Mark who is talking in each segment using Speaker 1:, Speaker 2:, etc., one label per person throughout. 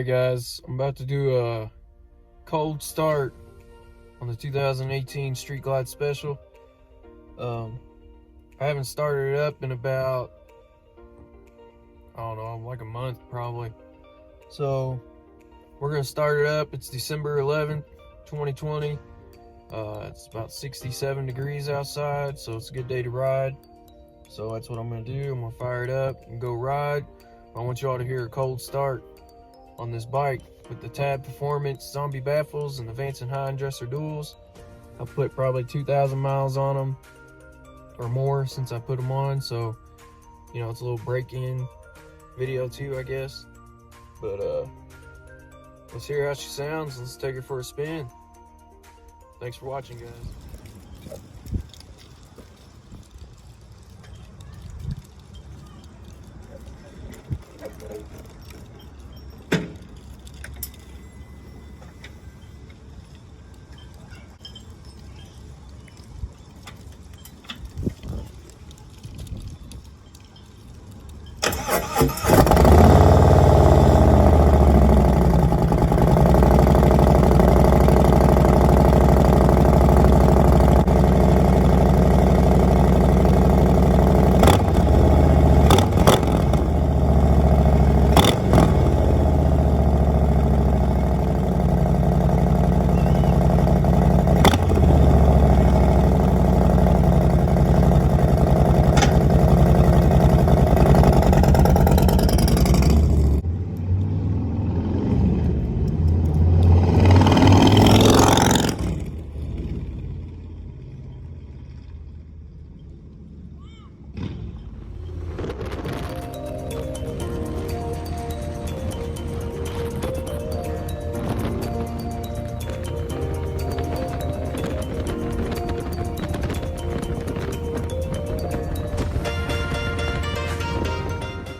Speaker 1: Alright guys, I'm about to do a cold start on the 2018 Street Glide Special. I haven't started it up in about, I don't know, like a month probably. So we're gonna start it up. It's December 11th, 2020. It's about 67 degrees outside, so it's a good day to ride. So that's what I'm gonna do. I'm gonna fire it up and go ride. I want you all to hear a cold start on this bike with the Tab Performance Zombie Baffles and the Vance & Hine Dresser Duals. I put probably 2,000 miles on them or more since I put them on, so you know, it's a little break-in video too, I guess. But let's hear how she sounds. Let's take her for a spin. Thanks for watching, guys.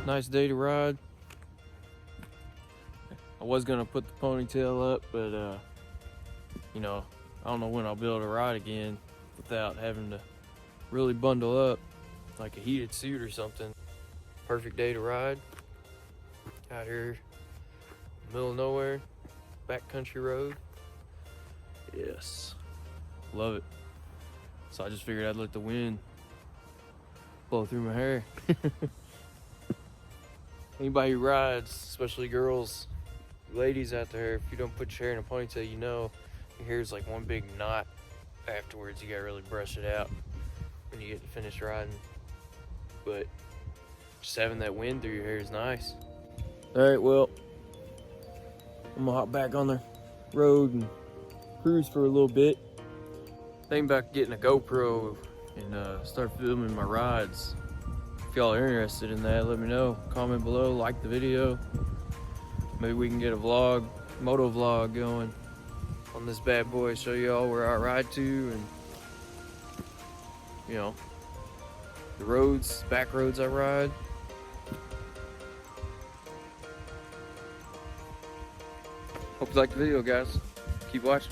Speaker 1: Nice day to ride. I was gonna put the ponytail up, but you know, I don't know when I'll be able to ride again without having to really bundle up like a heated suit or something. Perfect day to ride out here, middle of nowhere, backcountry road. Yes, love it. So I just figured I'd let the wind blow through my hair. Anybody who rides, especially girls, ladies out there, if you don't put your hair in a ponytail, you know your hair's like one big knot afterwards. You gotta really brush it out when you get to finish riding. But just having that wind through your hair is nice. Alright, well, I'm gonna hop back on the road and cruise for a little bit. Thinking about getting a GoPro and start filming my rides. If y'all are interested in that, let me know. Comment below, like the video. Maybe we can get a vlog, moto vlog going on this bad boy, show y'all where I ride to and, you know, the roads, back roads I ride. Hope you like the video, guys. Keep watching.